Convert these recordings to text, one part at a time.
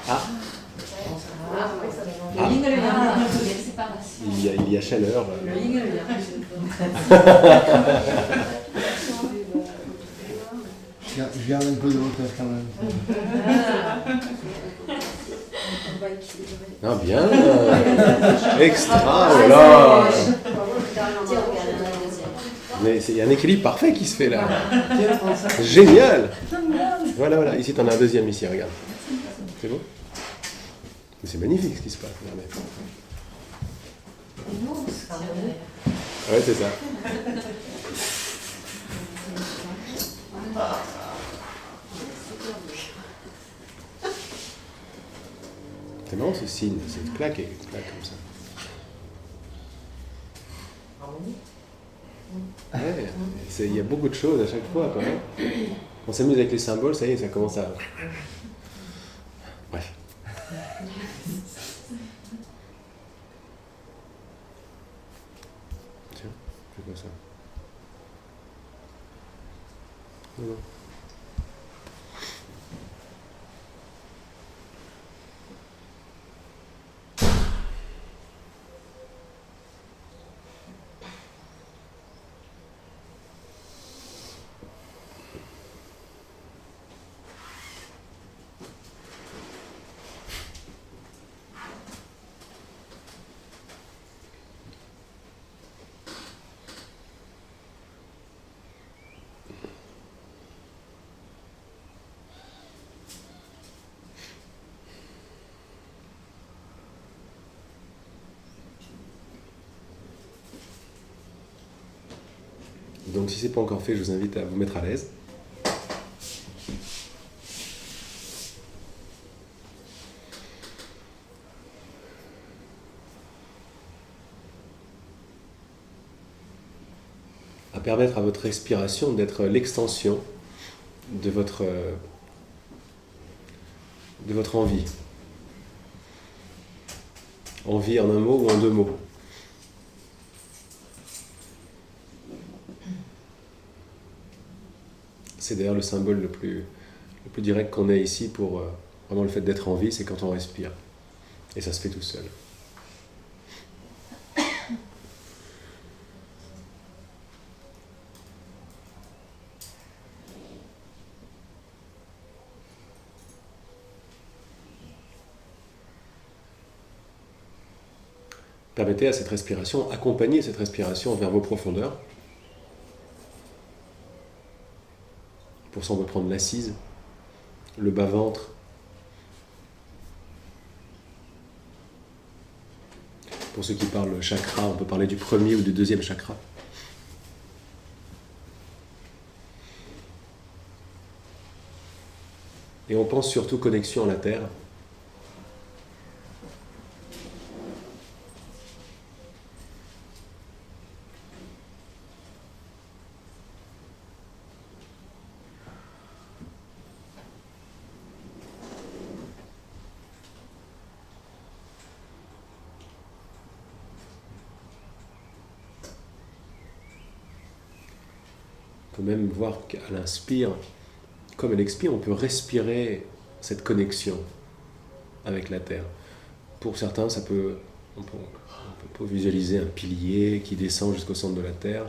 Ah. Il y a chaleur. Je garde un peu de hauteur quand même. Ah bien. Extra. Oh là. Mais il y a un équilibre parfait qui se fait là. Génial. Voilà. Ici, tu en as un deuxième ici, regarde. C'est beau? Mais c'est magnifique ce qui se passe. Regardez. Ouais, c'est ça. C'est marrant ce signe, cette claque comme ça. Ouais, il y a beaucoup de choses à chaque fois quand même. On s'amuse avec les symboles, ça y est, ça commence à... Bref. Tiens, c'est quoi ça? Non. Donc si ce n'est pas encore fait, je vous invite à vous mettre à l'aise. À permettre à votre respiration d'être l'extension de votre envie. Envie en un mot ou en deux mots. C'est d'ailleurs le symbole le plus direct qu'on ait ici pour vraiment le fait d'être en vie, c'est quand on respire. Et ça se fait tout seul. Permettez à cette respiration, accompagnez cette respiration vers vos profondeurs. Pour ça, on peut prendre l'assise, le bas-ventre. Pour ceux qui parlent chakra, on peut parler du premier ou du deuxième chakra. Et on pense surtout connexion à la Terre. On peut même voir qu'à l'inspire, comme elle expire, on peut respirer cette connexion avec la Terre. Pour certains, on peut visualiser un pilier qui descend jusqu'au centre de la Terre.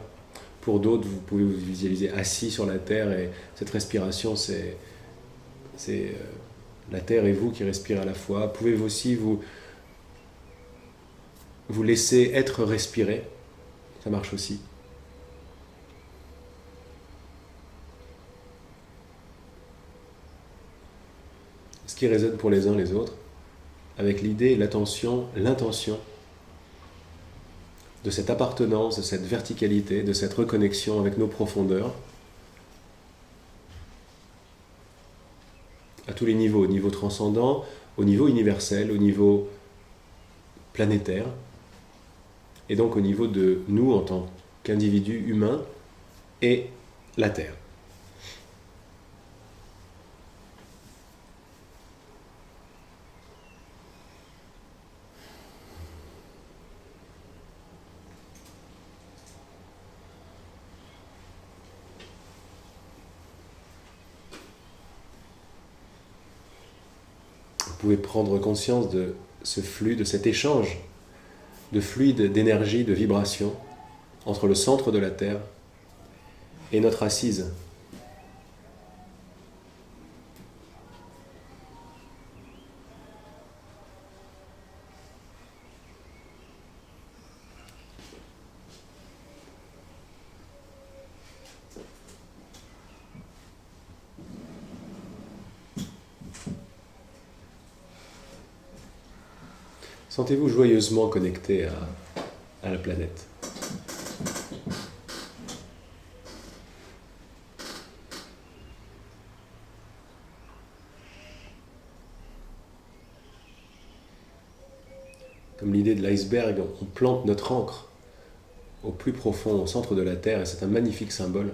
Pour d'autres, vous pouvez vous visualiser assis sur la Terre et cette respiration, c'est la Terre et vous qui respirez à la fois. Pouvez-vous aussi vous laisser être respiré? Ça marche aussi. Ce qui résonne pour les uns les autres, avec l'idée, l'intention de cette appartenance, de cette verticalité, de cette reconnexion avec nos profondeurs, à tous les niveaux, au niveau transcendant, au niveau universel, au niveau planétaire, et donc au niveau de nous en tant qu'individus humains et la Terre. pouvez prendre conscience de ce flux, de cet échange de fluide, d'énergie, de vibration entre le centre de la Terre et notre assise. Sentez-vous joyeusement connecté à la planète. Comme l'idée de l'iceberg, on plante notre ancre au plus profond, au centre de la Terre, et c'est un magnifique symbole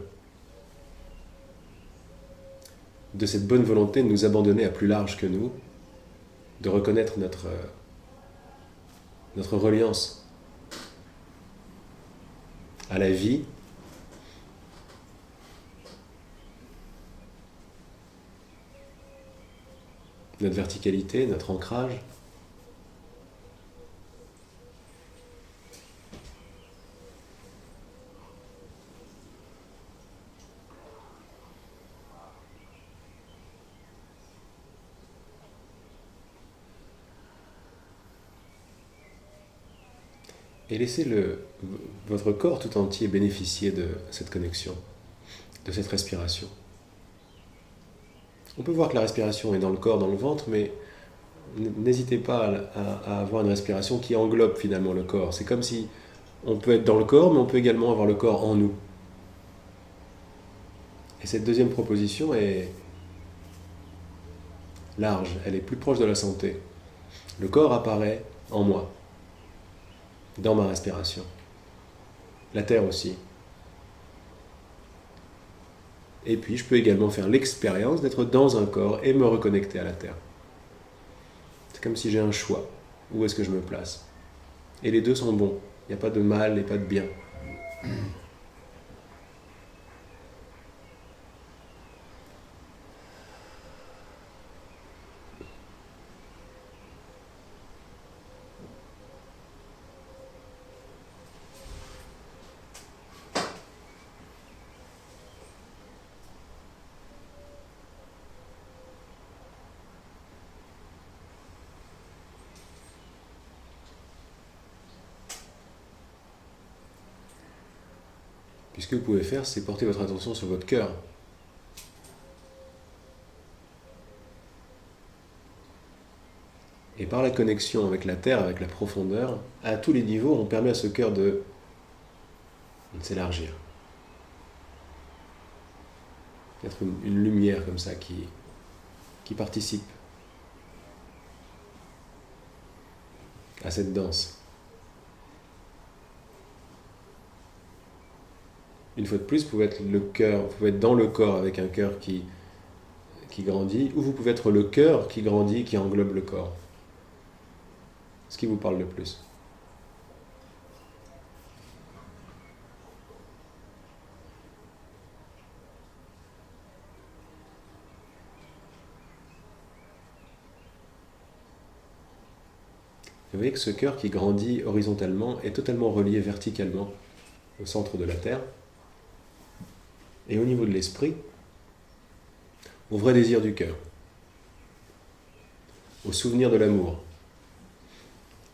de cette bonne volonté de nous abandonner à plus large que nous, de reconnaître notre reliance à la vie, notre verticalité, notre ancrage. Et laissez votre corps tout entier bénéficier de cette connexion, de cette respiration. On peut voir que la respiration est dans le corps, dans le ventre, mais n'hésitez pas à avoir une respiration qui englobe finalement le corps. C'est comme si on peut être dans le corps, mais on peut également avoir le corps en nous. Et cette deuxième proposition est large, elle est plus proche de la santé. Le corps apparaît en moi, dans ma respiration. La terre aussi. Et puis, je peux également faire l'expérience d'être dans un corps et me reconnecter à la terre. C'est comme si j'ai un choix. Où est-ce que je me place? Et les deux sont bons. Il n'y a pas de mal et pas de bien. Puis ce que vous pouvez faire, c'est porter votre attention sur votre cœur. Et par la connexion avec la terre, avec la profondeur, à tous les niveaux, on permet à ce cœur de s'élargir. D'être une lumière comme ça qui participe à cette danse. Une fois de plus, vous pouvez être le cœur, vous pouvez être dans le corps avec un cœur qui grandit, ou vous pouvez être le cœur qui grandit, qui englobe le corps. Ce qui vous parle le plus. Vous voyez que ce cœur qui grandit horizontalement est totalement relié verticalement au centre de la Terre. Et au niveau de l'esprit, au vrai désir du cœur, au souvenir de l'amour,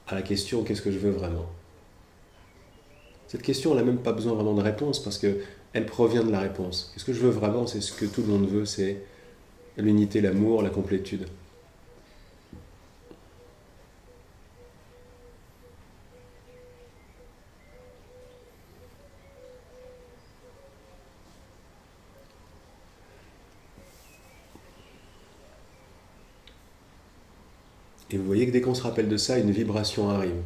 à la question « qu'est-ce que je veux vraiment ?» Cette question, elle n'a même pas besoin vraiment de réponse parce qu'elle provient de la réponse. Qu'est-ce que je veux vraiment? C'est ce que tout le monde veut, c'est l'unité, l'amour, la complétude. Et vous voyez que dès qu'on se rappelle de ça, une vibration arrive.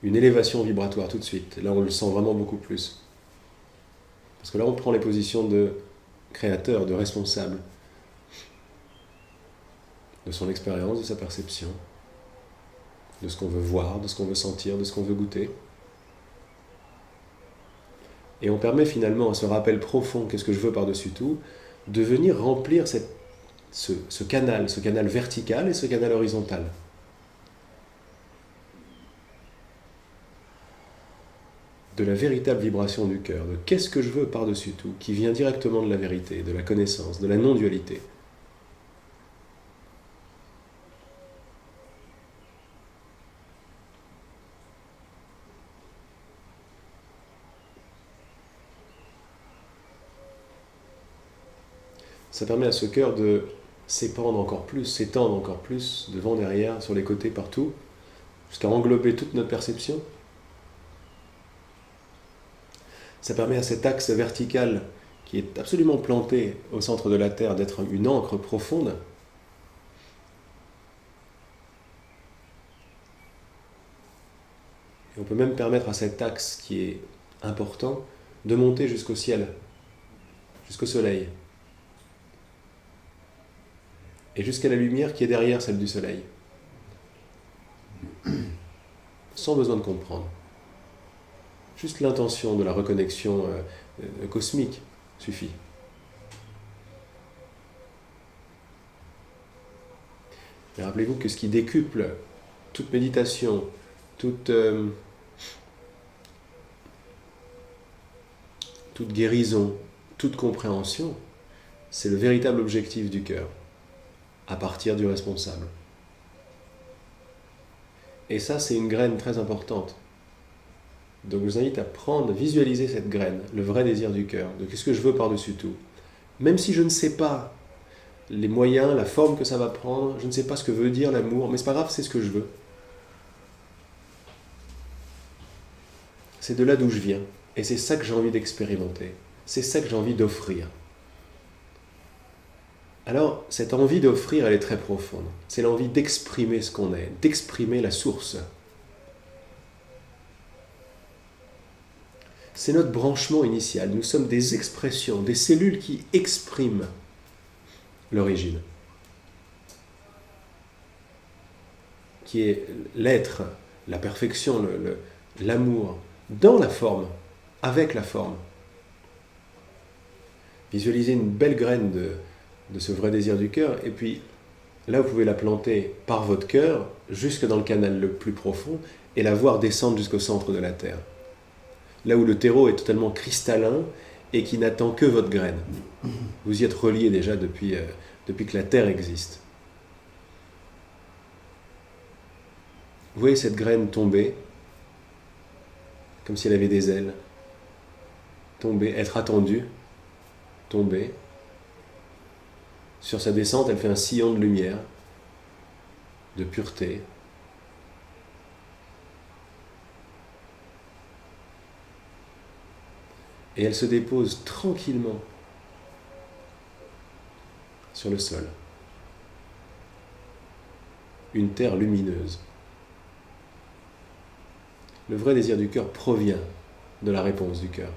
Une élévation vibratoire tout de suite. Là, on le sent vraiment beaucoup plus. Parce que là, on prend les positions de créateur, de responsable. De son expérience, de sa perception. De ce qu'on veut voir, de ce qu'on veut sentir, de ce qu'on veut goûter. Et on permet finalement à ce rappel profond, qu'est-ce que je veux par-dessus tout, de venir remplir ce canal vertical et ce canal horizontal. De la véritable vibration du cœur, de qu'est-ce que je veux par-dessus tout, qui vient directement de la vérité, de la connaissance, de la non-dualité. Ça permet à ce cœur de s'épandre encore plus, s'étendre encore plus, devant, derrière, sur les côtés, partout, jusqu'à englober toute notre perception. Ça permet à cet axe vertical qui est absolument planté au centre de la Terre d'être une ancre profonde. Et on peut même permettre à cet axe qui est important de monter jusqu'au ciel, jusqu'au soleil, et jusqu'à la lumière qui est derrière celle du soleil, sans besoin de comprendre. Juste l'intention de la reconnexion cosmique suffit. Mais rappelez-vous que ce qui décuple toute méditation, toute guérison, toute compréhension, c'est le véritable objectif du cœur, à partir du responsable. Et ça, c'est une graine très importante. Donc je vous invite à prendre, visualiser cette graine, le vrai désir du cœur, de qu'est-ce que je veux par-dessus tout. Même si je ne sais pas les moyens, la forme que ça va prendre, je ne sais pas ce que veut dire l'amour, mais c'est pas grave, c'est ce que je veux. C'est de là d'où je viens, et c'est ça que j'ai envie d'expérimenter, c'est ça que j'ai envie d'offrir. Alors, cette envie d'offrir, elle est très profonde. C'est l'envie d'exprimer ce qu'on est, d'exprimer la source. C'est notre branchement initial. Nous sommes des expressions, des cellules qui expriment l'origine, qui est l'être, la perfection, l'amour, dans la forme, avec la forme. Visualisez une belle graine de ce vrai désir du cœur, et puis là vous pouvez la planter par votre cœur, jusque dans le canal le plus profond, et la voir descendre jusqu'au centre de la terre. Là où le terreau est totalement cristallin et qui n'attend que votre graine. Vous y êtes relié déjà depuis que la Terre existe. Vous voyez cette graine tomber, comme si elle avait des ailes. Tomber, être attendue, tomber. Sur sa descente, elle fait un sillon de lumière, de pureté. Et elle se dépose tranquillement sur le sol. Une terre lumineuse. Le vrai désir du cœur provient de la réponse du cœur.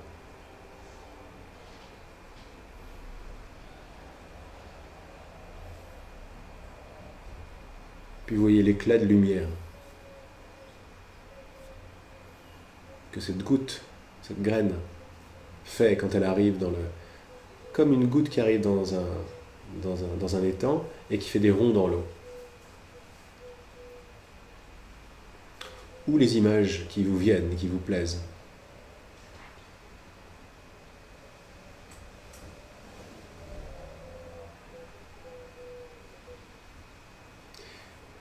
Puis vous voyez l'éclat de lumière que cette goutte, cette graine, fait quand elle arrive comme une goutte qui arrive dans un étang et qui fait des ronds dans l'eau. Ou les images qui vous viennent, qui vous plaisent.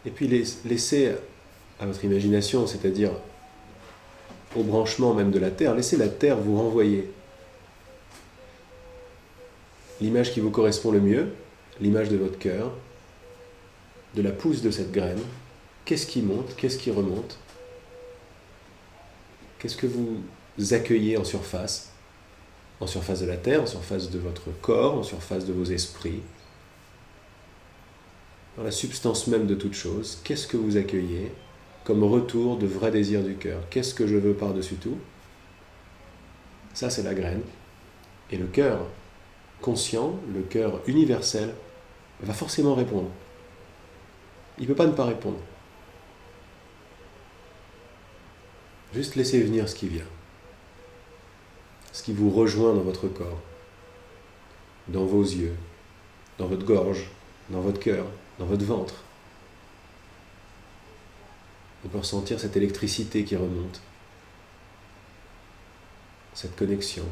Et puis laissez à votre imagination, c'est-à-dire au branchement même de la terre, laissez la terre vous renvoyer l'image qui vous correspond le mieux, l'image de votre cœur, de la pousse de cette graine. Qu'est-ce qui monte, qu'est-ce qui remonte? Qu'est-ce que vous accueillez en surface de la terre, en surface de votre corps, en surface de vos esprits, dans la substance même de toute chose? Qu'est-ce que vous accueillez comme retour de vrai désir du cœur? Qu'est-ce que je veux par-dessus tout? Ça, c'est la graine. Et le cœur conscient, le cœur universel, va forcément répondre. Il ne peut pas ne pas répondre. Juste laissez venir ce qui vient. Ce qui vous rejoint dans votre corps, dans vos yeux, dans votre gorge, dans votre cœur, dans votre ventre. On peut ressentir cette électricité qui remonte, cette connexion.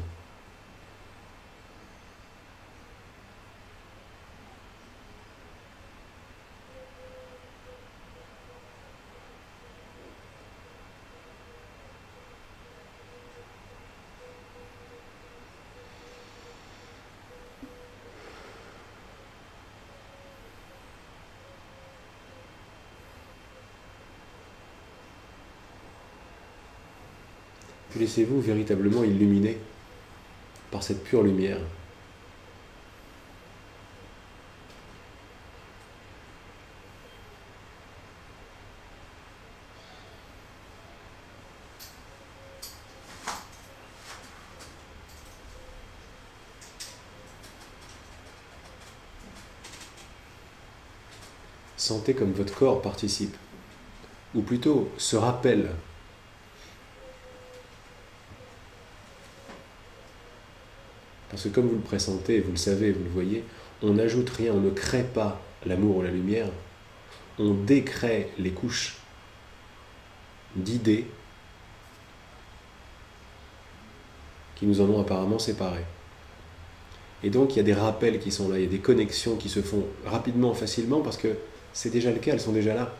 Puis laissez-vous véritablement illuminer par cette pure lumière. Sentez comme votre corps participe, ou plutôt se rappelle. Parce que comme vous le pressentez, vous le savez, vous le voyez, on n'ajoute rien, on ne crée pas l'amour ou la lumière, on décrée les couches d'idées qui nous en ont apparemment séparés. Et donc il y a des rappels qui sont là, il y a des connexions qui se font rapidement, facilement, parce que c'est déjà le cas, elles sont déjà là.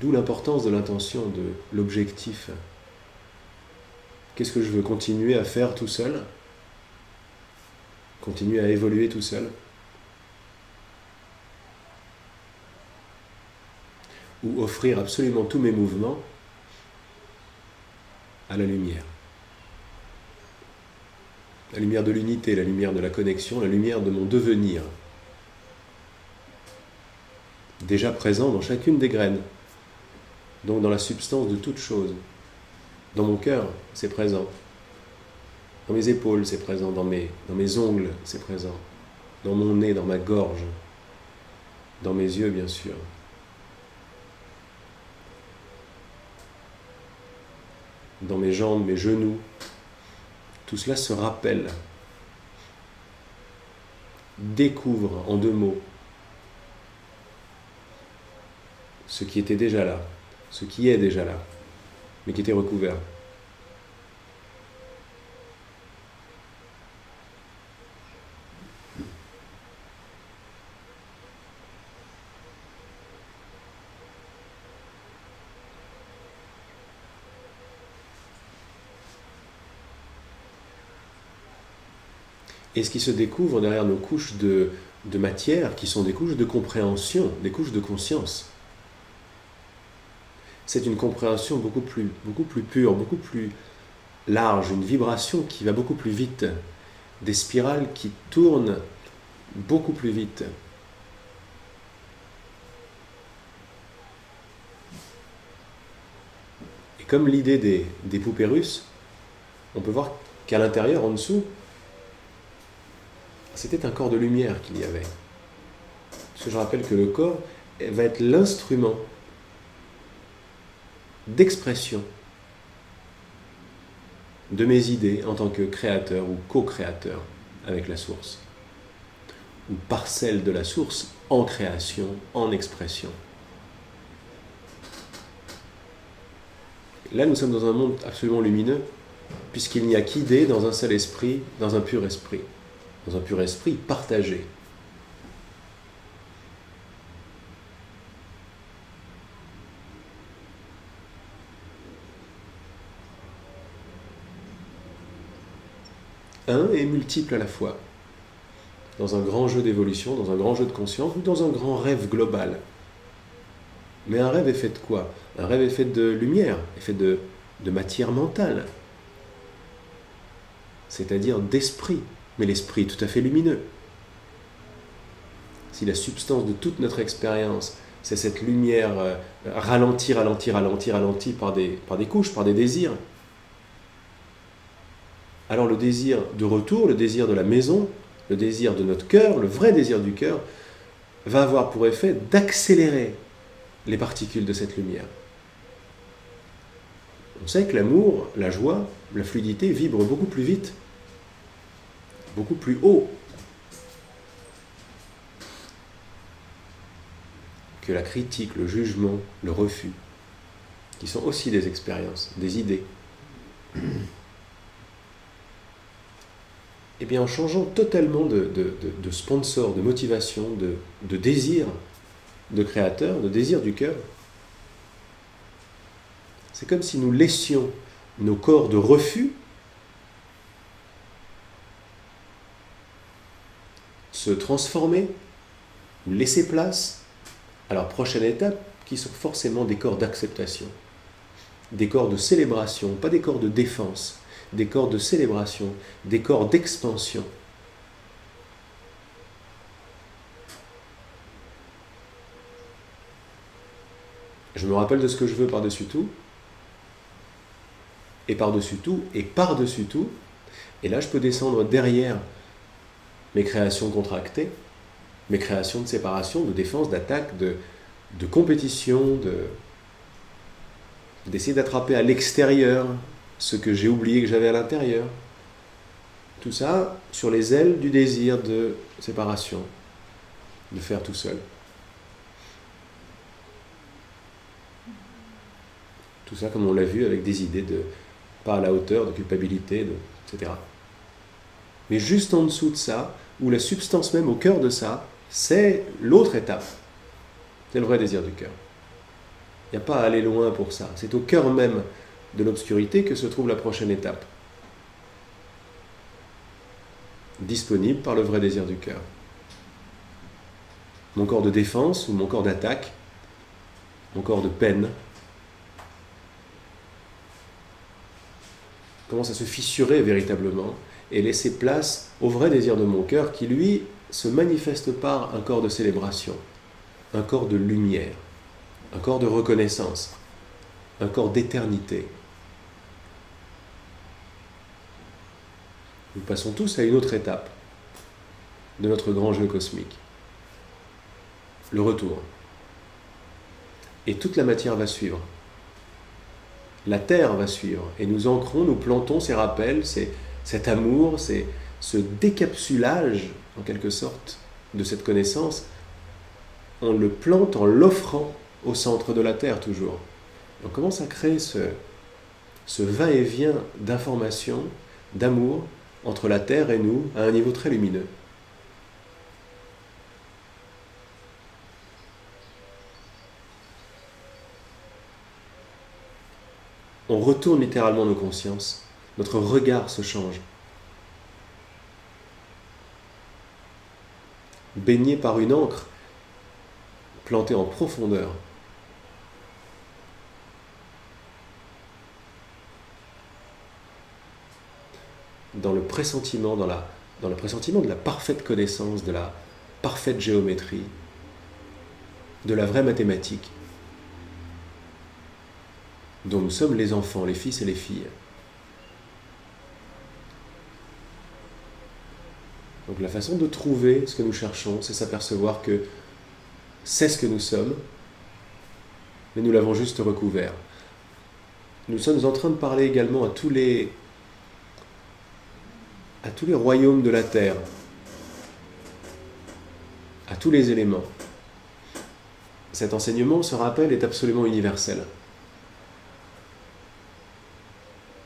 D'où l'importance de l'intention, de l'objectif. Qu'est-ce que je veux continuer à faire tout seul? Continuer à évoluer tout seul? Ou offrir absolument tous mes mouvements à la lumière? La lumière de l'unité, la lumière de la connexion, la lumière de mon devenir. Déjà présent dans chacune des graines. Donc dans la substance de toute chose. Dans mon cœur, c'est présent. Dans mes épaules, c'est présent. Dans mes ongles, c'est présent. Dans mon nez, dans ma gorge. Dans mes yeux, bien sûr. Dans mes jambes, mes genoux. Tout cela se rappelle. Découvre, en 2 mots, ce qui était déjà là. Ce qui est déjà là, mais qui était recouvert. Et ce qui se découvre derrière nos couches de matière, qui sont des couches de compréhension, des couches de conscience, c'est une compréhension beaucoup plus pure, beaucoup plus large, une vibration qui va beaucoup plus vite, des spirales qui tournent beaucoup plus vite. Et comme l'idée des poupées russes, on peut voir qu'à l'intérieur, en dessous, c'était un corps de lumière qu'il y avait. Parce que je rappelle que le corps va être l'instrument d'expression de mes idées en tant que créateur ou co-créateur avec la source, ou parcelle de la source en création, en expression. Là, nous sommes dans un monde absolument lumineux, puisqu'il n'y a qu'idées dans un seul esprit, dans un pur esprit partagé. Un et multiple à la fois, dans un grand jeu d'évolution, dans un grand jeu de conscience ou dans un grand rêve global. Mais un rêve est fait de quoi? Un rêve est fait de lumière, est fait de matière mentale, c'est-à-dire d'esprit, mais l'esprit tout à fait lumineux. Si la substance de toute notre expérience, c'est cette lumière ralentie par des couches, par des désirs, alors le désir de retour, le désir de la maison, le désir de notre cœur, le vrai désir du cœur, va avoir pour effet d'accélérer les particules de cette lumière. On sait que l'amour, la joie, la fluidité vibrent beaucoup plus vite, beaucoup plus haut. que la critique, le jugement, le refus, qui sont aussi des expériences, des idées. Eh bien, en changeant totalement de sponsor, de motivation, de désir de créateur, de désir du cœur, c'est comme si nous laissions nos corps de refus se transformer ou laisser place à leur prochaine étape, qui sont forcément des corps d'acceptation, des corps de célébration, pas des corps de défense, des corps de célébration, des corps d'expansion. Je me rappelle de ce que je veux par-dessus tout, et par-dessus tout, et par-dessus tout, et là je peux descendre derrière mes créations contractées, mes créations de séparation, de défense, d'attaque, de compétition, d'essayer d'attraper à l'extérieur ce que j'ai oublié que j'avais à l'intérieur. Tout ça sur les ailes du désir de séparation, de faire tout seul. Tout ça, comme on l'a vu, avec des idées de pas à la hauteur, de culpabilité, etc. Mais juste en dessous de ça, où la substance même au cœur de ça, c'est l'autre étape. C'est le vrai désir du cœur. Il n'y a pas à aller loin pour ça. C'est au cœur même de l'obscurité que se trouve la prochaine étape. Disponible par le vrai désir du cœur. Mon corps de défense ou mon corps d'attaque, mon corps de peine, commence à se fissurer véritablement et laisser place au vrai désir de mon cœur qui, lui, se manifeste par un corps de célébration, un corps de lumière, un corps de reconnaissance, un corps d'éternité. Nous passons tous à une autre étape de notre grand jeu cosmique, le retour. Et toute la matière va suivre. La terre va suivre, et nous ancrons, nous plantons ces rappels, cet amour, ce décapsulage, en quelque sorte, de cette connaissance. On le plante en l'offrant au centre de la terre, toujours. On commence à créer ce va-et-vient d'information, d'amour, entre la terre et nous, à un niveau très lumineux. On retourne littéralement nos consciences, notre regard se change. Baigné par une encre plantée en profondeur. Dans le pressentiment, dans le pressentiment de la parfaite connaissance, de la parfaite géométrie, de la vraie mathématique, dont nous sommes les enfants, les fils et les filles. Donc la façon de trouver ce que nous cherchons, c'est s'apercevoir que c'est ce que nous sommes, mais nous l'avons juste recouvert. Nous sommes en train de parler également à tous les royaumes de la terre, à tous les éléments. Cet enseignement, ce rappel, est absolument universel.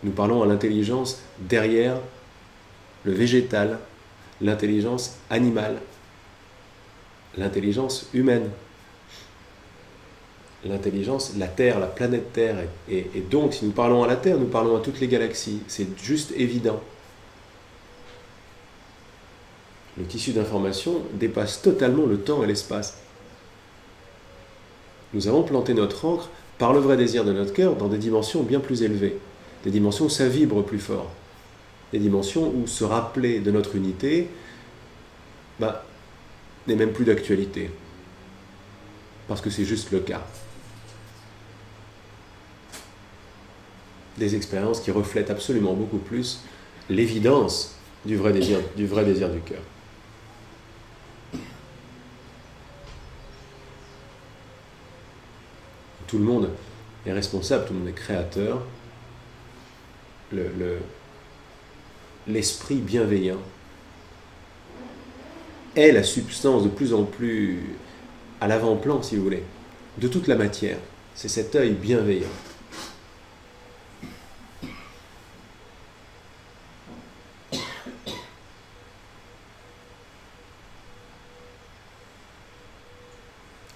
Nous parlons à l'intelligence derrière le végétal, l'intelligence animale, l'intelligence humaine, l'intelligence, la Terre, la planète Terre. Et donc, si nous parlons à la Terre, nous parlons à toutes les galaxies. C'est juste évident. Le tissu d'information dépasse totalement le temps et l'espace. Nous avons planté notre ancre par le vrai désir de notre cœur dans des dimensions bien plus élevées, des dimensions où ça vibre plus fort, des dimensions où se rappeler de notre unité n'est même plus d'actualité, parce que c'est juste le cas. Des expériences qui reflètent absolument beaucoup plus l'évidence du vrai désir du cœur. Tout le monde est responsable, tout le monde est créateur. L'esprit bienveillant est la substance de plus en plus à l'avant-plan, si vous voulez, de toute la matière. C'est cet œil bienveillant.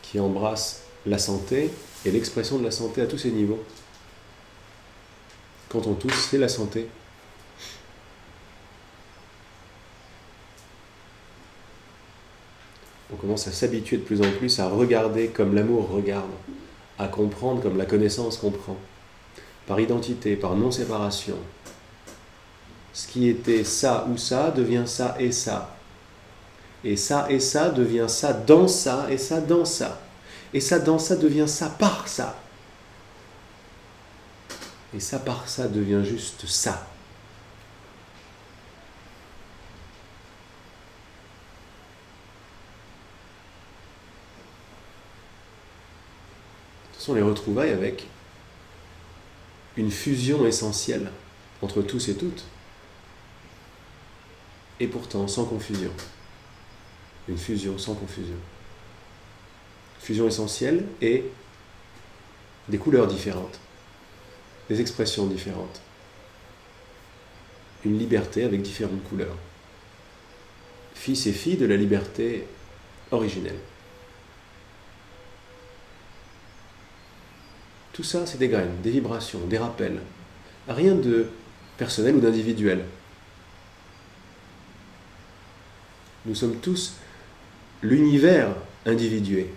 Qui embrasse la santé et l'expression de la santé à tous ses niveaux. Quand on tousse, c'est la santé. On commence à s'habituer de plus en plus à regarder comme l'amour regarde, à comprendre comme la connaissance comprend, par identité, par non-séparation. Ce qui était ça ou ça devient ça et ça. Et ça devient ça dans ça et ça dans ça. Et ça dans ça devient ça par ça. Et ça par ça devient juste ça. Ce sont les retrouvailles avec une fusion essentielle entre tous et toutes. Et pourtant sans confusion. Une fusion sans confusion. Fusion essentielle et des couleurs différentes, des expressions différentes. Une liberté avec différentes couleurs. Fils et filles de la liberté originelle. Tout ça, c'est des graines, des vibrations, des rappels. Rien de personnel ou d'individuel. Nous sommes tous l'univers individué.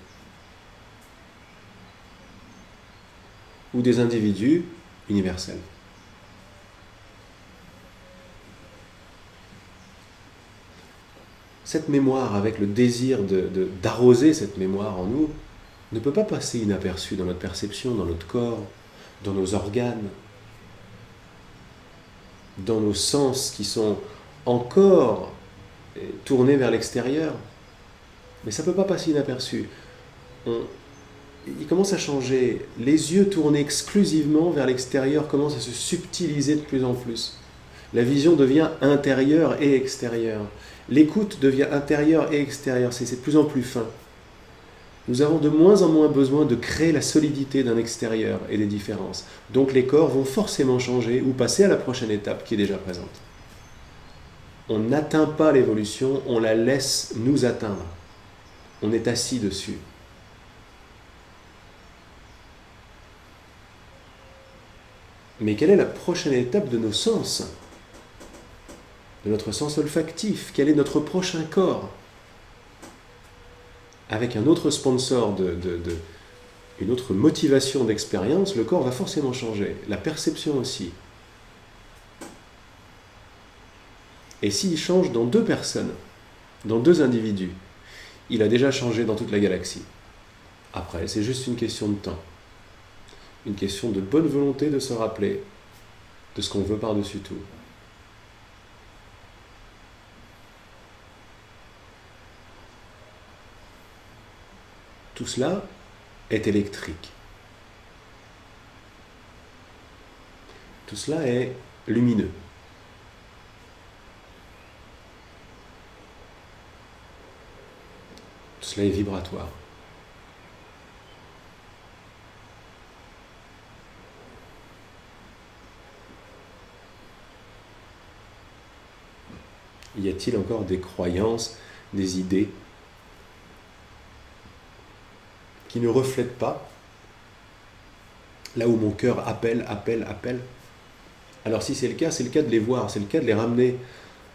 Ou des individus universels. Cette mémoire, avec le désir d'arroser cette mémoire en nous, ne peut pas passer inaperçue dans notre perception, dans notre corps, dans nos organes, dans nos sens qui sont encore tournés vers l'extérieur. Mais ça ne peut pas passer inaperçu. Il commence à changer. Les yeux tournés exclusivement vers l'extérieur commencent à se subtiliser de plus en plus. La vision devient intérieure et extérieure. L'écoute devient intérieure et extérieure. C'est de plus en plus fin. Nous avons de moins en moins besoin de créer la solidité d'un extérieur et des différences. Donc les corps vont forcément changer ou passer à la prochaine étape qui est déjà présente. On n'atteint pas l'évolution, on la laisse nous atteindre. On est assis dessus. Mais quelle est la prochaine étape de nos sens ? De notre sens olfactif ? Quel est notre prochain corps ? Avec un autre sponsor, une autre motivation d'expérience, le corps va forcément changer. La perception aussi. Et s'il change dans 2 personnes, dans 2 individus, il a déjà changé dans toute la galaxie. Après, c'est juste une question de temps. Une question de bonne volonté de se rappeler de ce qu'on veut par-dessus tout. Tout cela est électrique. Tout cela est lumineux. Tout cela est vibratoire. Y a-t-il encore des croyances, des idées qui ne reflètent pas là où mon cœur appelle? Alors si c'est le cas de les voir, c'est le cas de les ramener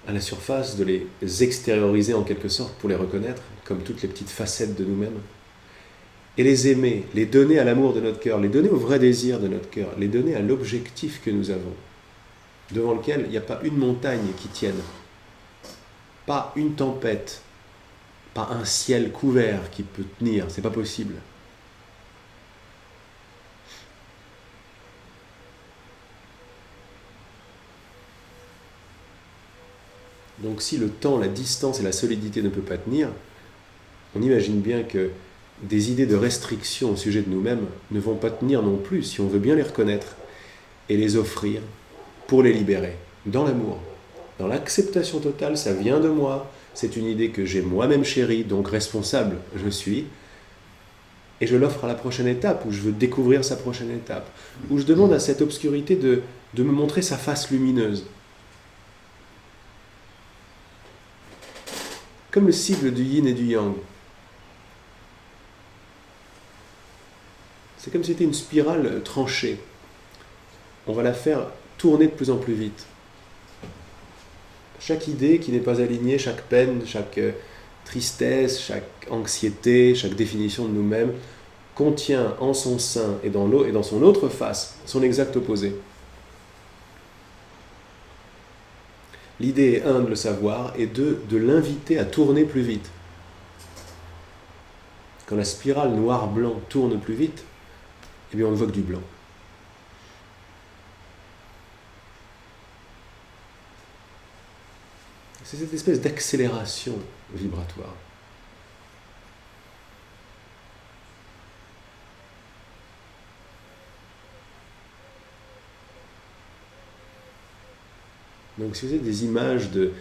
à la surface, de les extérioriser en quelque sorte pour les reconnaître, comme toutes les petites facettes de nous-mêmes, et les aimer, les donner à l'amour de notre cœur, les donner au vrai désir de notre cœur, les donner à l'objectif que nous avons, devant lequel il n'y a pas une montagne qui tienne, pas une tempête, pas un ciel couvert qui peut tenir, c'est pas possible. Donc si le temps, la distance et la solidité ne peuvent pas tenir, on imagine bien que des idées de restriction au sujet de nous-mêmes ne vont pas tenir non plus si on veut bien les reconnaître et les offrir pour les libérer, dans l'amour. Dans l'acceptation totale, ça vient de moi, c'est une idée que j'ai moi-même chérie, donc responsable je suis, et je l'offre à la prochaine étape, où je veux découvrir sa prochaine étape, où je demande à cette obscurité de me montrer sa face lumineuse. Comme le cycle du yin et du yang. C'est comme si c'était une spirale tranchée. On va la faire tourner de plus en plus vite. Chaque idée qui n'est pas alignée, chaque peine, chaque tristesse, chaque anxiété, chaque définition de nous-mêmes, contient en son sein et dans son autre face son exact opposé. L'idée est, un, de le savoir, et deux, de l'inviter à tourner plus vite. Quand la spirale noir-blanc tourne plus vite, eh bien on ne voit que du blanc. C'est cette espèce d'accélération vibratoire. Donc si vous avez des images, des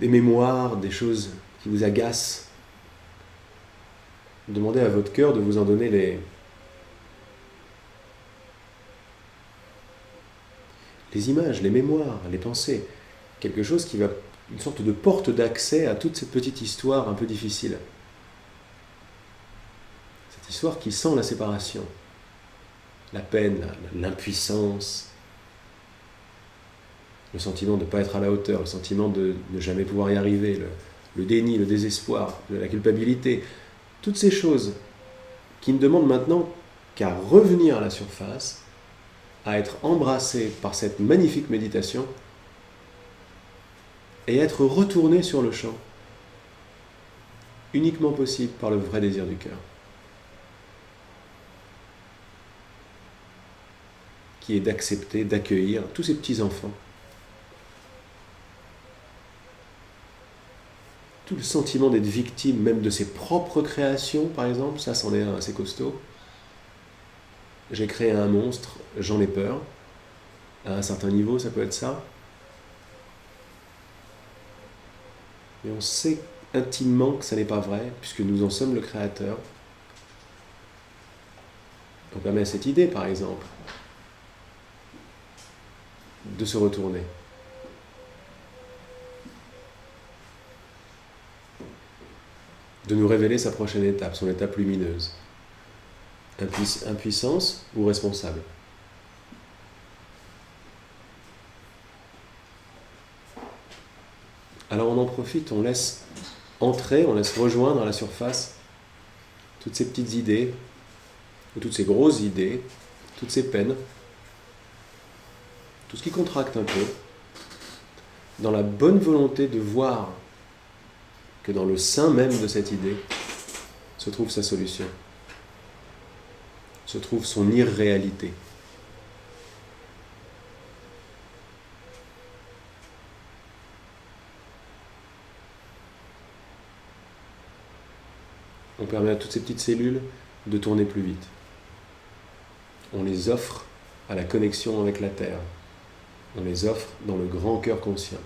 mémoires, des choses qui vous agacent, demandez à votre cœur de vous en donner les images, les mémoires, les pensées. Quelque chose qui va, une sorte de porte d'accès à toute cette petite histoire un peu difficile. Cette histoire qui sent la séparation, la peine, l'impuissance, le sentiment de ne pas être à la hauteur, le sentiment de ne jamais pouvoir y arriver, le déni, le désespoir, la culpabilité. Toutes ces choses qui ne demandent maintenant qu'à revenir à la surface, à être embrassées par cette magnifique méditation et être retournées sur le champ, uniquement possible par le vrai désir du cœur, qui est d'accepter, d'accueillir tous ces petits-enfants. Tout le sentiment d'être victime même de ses propres créations, par exemple, ça c'en est un assez costaud. J'ai créé un monstre, j'en ai peur. À un certain niveau, ça peut être ça. Mais on sait intimement que ça n'est pas vrai, puisque nous en sommes le créateur. On permet à cette idée, par exemple, de se retourner. De nous révéler sa prochaine étape, son étape lumineuse. Impuissance ou responsable. Alors on en profite, on laisse entrer, on laisse rejoindre à la surface toutes ces petites idées, ou toutes ces grosses idées, toutes ces peines, tout ce qui contracte un peu, dans la bonne volonté de voir que dans le sein même de cette idée se trouve sa solution, se trouve son irréalité. On permet à toutes ces petites cellules de tourner plus vite. On les offre à la connexion avec la Terre. On les offre dans le grand cœur conscient.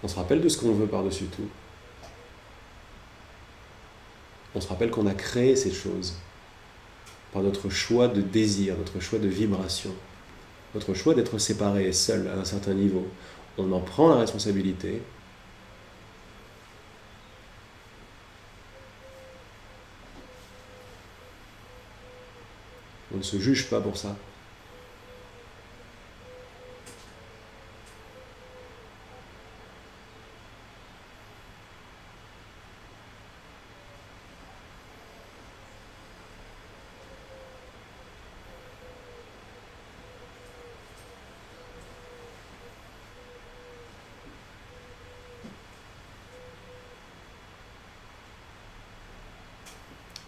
On se rappelle de ce qu'on veut par-dessus tout. On se rappelle qu'on a créé ces choses par notre choix de désir, notre choix de vibration, notre choix d'être séparé et seul à un certain niveau. On en prend la responsabilité. On ne se juge pas pour ça.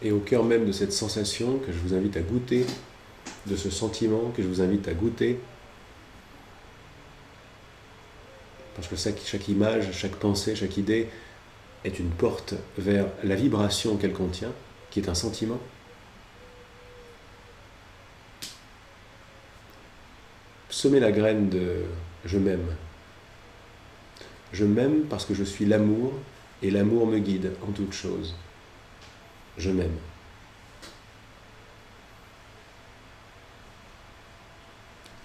Et au cœur même de cette sensation que je vous invite à goûter, de ce sentiment que je vous invite à goûter, parce que chaque image, chaque pensée, chaque idée est une porte vers la vibration qu'elle contient, qui est un sentiment. Semez la graine de « je m'aime ». Je m'aime parce que je suis l'amour et l'amour me guide en toute chose. je m'aime.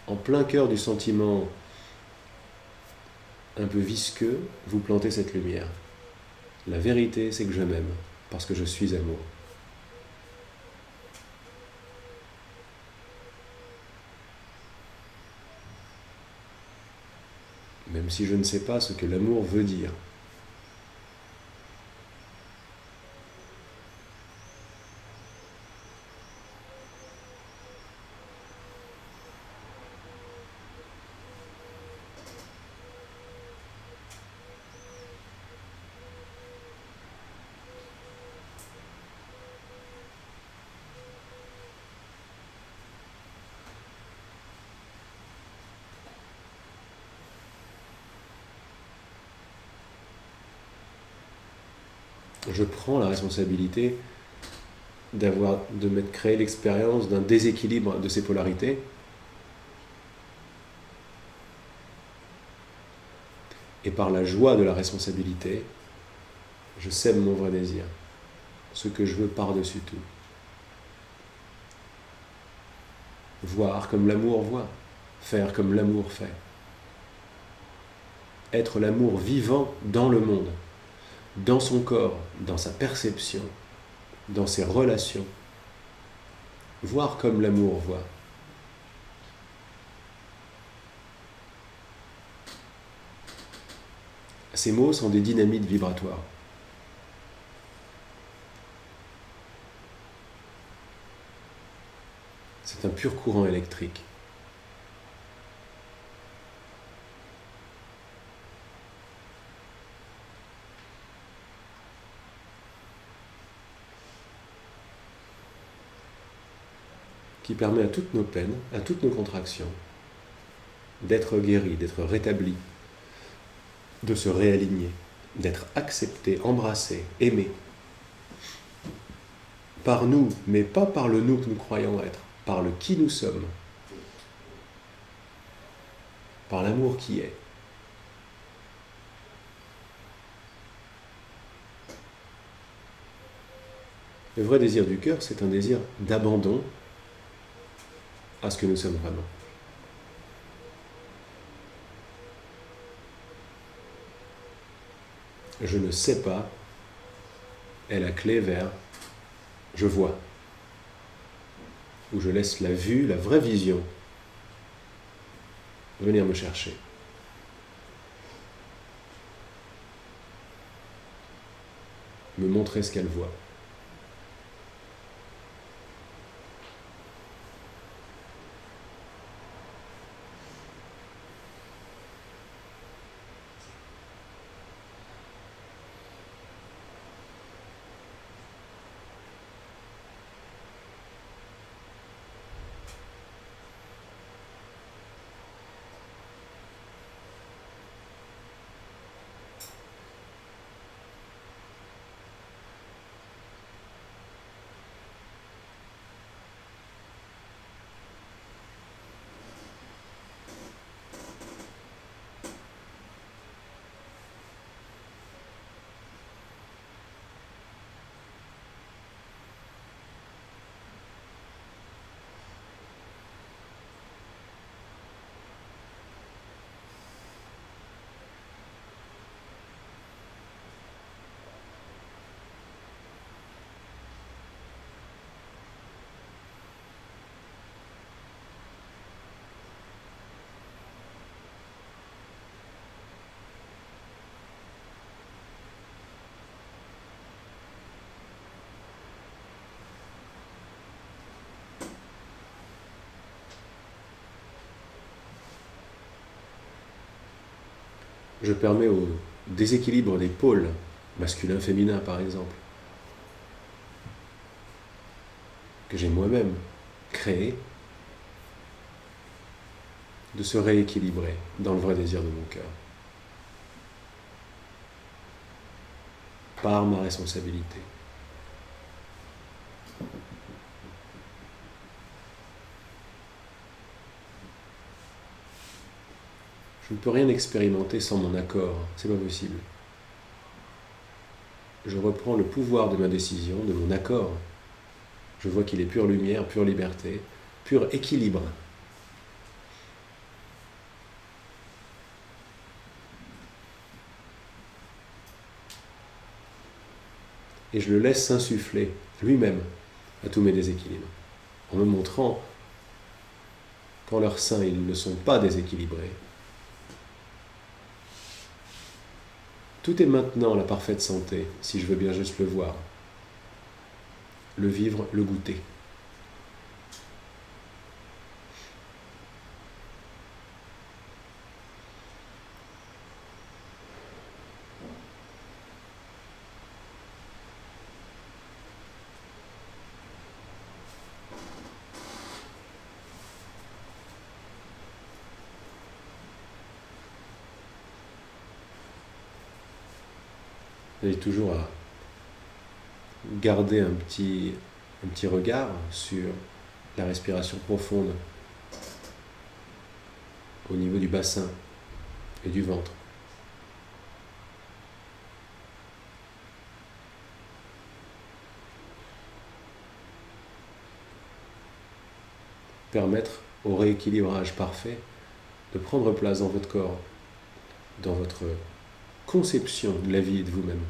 En plein cœur du sentiment un peu visqueux, vous plantez cette lumière. La vérité, c'est que je m'aime, parce que je suis amour. Même si je ne sais pas ce que l'amour veut dire. Je prends la responsabilité de m'être créé l'expérience d'un déséquilibre de ces polarités. Et par la joie de la responsabilité, je sème mon vrai désir, ce que je veux par-dessus tout. Voir comme l'amour voit, faire comme l'amour fait. Être l'amour vivant dans le monde, dans son corps, dans sa perception, dans ses relations. Voir comme l'amour voit. Ces mots sont des dynamites vibratoires. C'est un pur courant électrique. Qui permet à toutes nos peines, à toutes nos contractions, d'être guéries, d'être rétablies, de se réaligner, d'être acceptées, embrassées, aimées. Par nous, mais pas par le nous que nous croyons être, par le qui nous sommes, par l'amour qui est. Le vrai désir du cœur, c'est un désir d'abandon à ce que nous sommes vraiment. Je ne sais pas est la clé vers je vois, où je laisse la vue, la vraie vision, venir me chercher. Me montrer ce qu'elle voit. Je permets au déséquilibre des pôles, masculin-féminin par exemple, que j'ai moi-même créé, de se rééquilibrer dans le vrai désir de mon cœur. Par ma responsabilité. Je ne peux rien expérimenter sans mon accord, c'est pas possible. je reprends le pouvoir de ma décision, de mon accord. Je vois qu'il est pure lumière, pure liberté, pur équilibre. Et je le laisse s'insuffler lui-même à tous mes déséquilibres, en me montrant qu'en leur sein, ils ne sont pas déséquilibrés. Tout est maintenant la parfaite santé, si je veux bien juste le voir, le vivre, le goûter. Et toujours à garder un petit regard sur la respiration profonde au niveau du bassin et du ventre. Permettre au rééquilibrage parfait de prendre place dans votre corps, dans votre conception de la vie et de vous-même.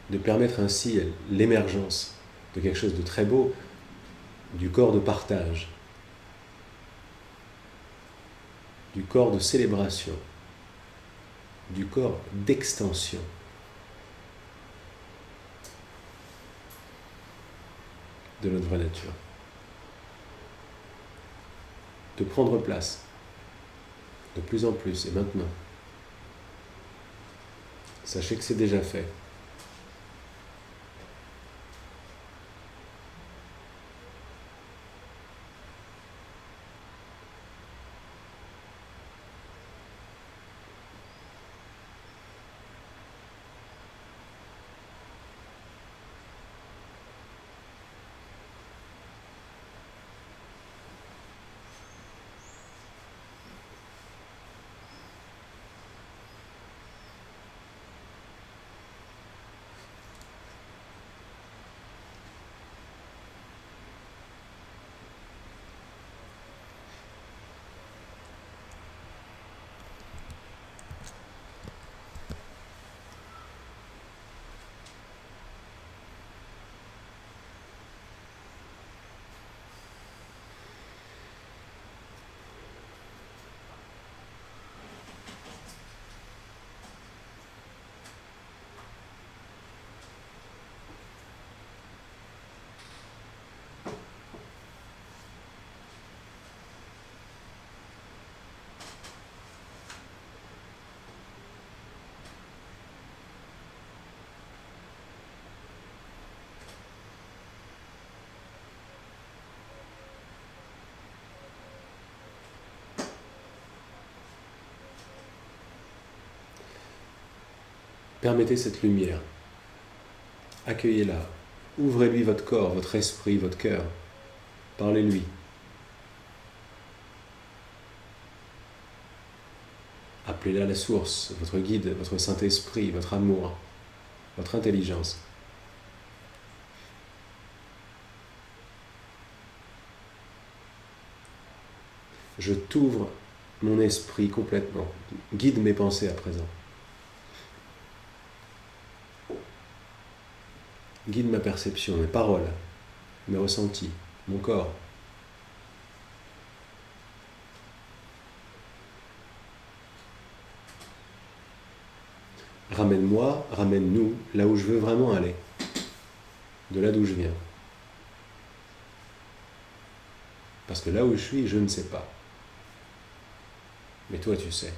De permettre ainsi l'émergence de quelque chose de très beau, du corps de partage, du corps de célébration, du corps d'extension. De notre vraie nature. De prendre place, de plus en plus, et maintenant. Sachez que c'est déjà fait. Permettez cette lumière. Accueillez-la. Ouvrez-lui votre corps, votre esprit, votre cœur. Parlez-lui. Appelez-la la source, votre guide, votre Saint-Esprit, votre amour, votre intelligence. Je t'ouvre mon esprit complètement. Guide mes pensées à présent. Guide ma perception, mes paroles, mes ressentis, mon corps. Ramène-moi, ramène-nous là où je veux vraiment aller, de là d'où je viens. Parce que là où je suis, je ne sais pas. Mais toi, tu sais.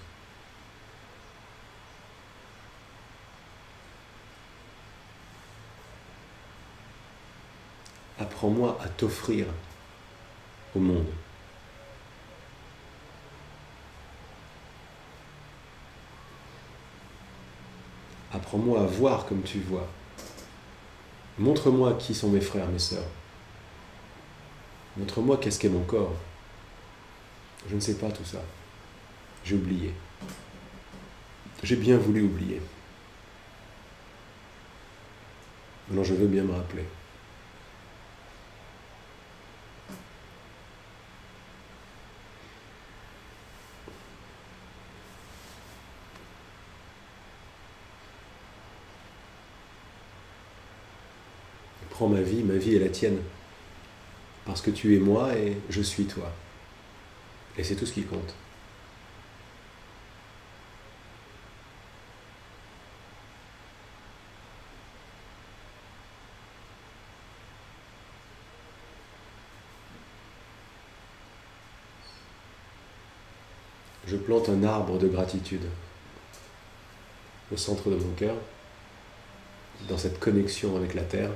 Apprends-moi à t'offrir au monde. Apprends-moi à voir comme tu vois, Montre-moi qui sont mes frères, mes sœurs. Montre-moi qu'est-ce qu'est mon corps. Je ne sais pas tout ça. J'ai oublié. J'ai bien voulu oublier. Maintenant, je veux bien me rappeler. Prends ma vie est la tienne. Parce que tu es moi et je suis toi. Et c'est tout ce qui compte. Je plante un arbre de gratitude au centre de mon cœur, dans cette connexion avec la terre.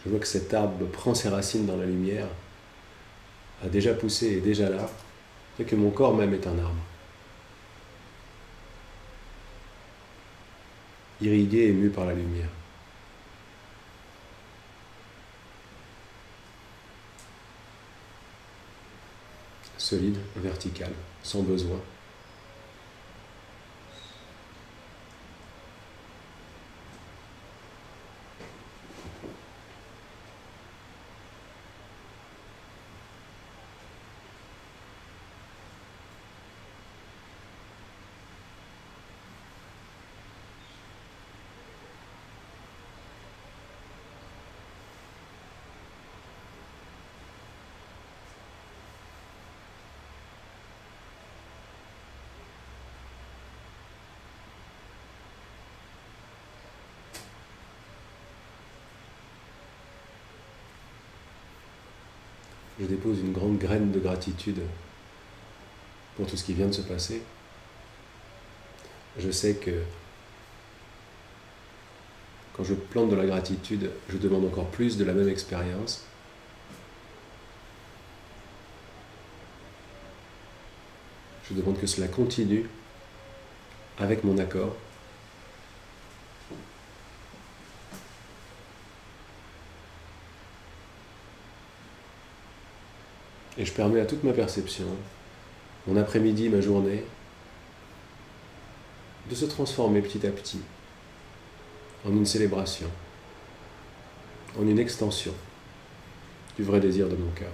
Je vois que cet arbre prend ses racines dans la lumière, a déjà poussé et est déjà là, et que mon corps même est un arbre. Irrigué et mu par la lumière. Solide, vertical, sans besoin. Je dépose une grande graine de gratitude pour tout ce qui vient de se passer. Je sais que quand je plante de la gratitude, je demande encore plus de la même expérience. Je demande que cela continue avec mon accord. Et je permets à toute ma perception, mon après-midi, ma journée, de se transformer petit à petit en une célébration, en une extension du vrai désir de mon cœur.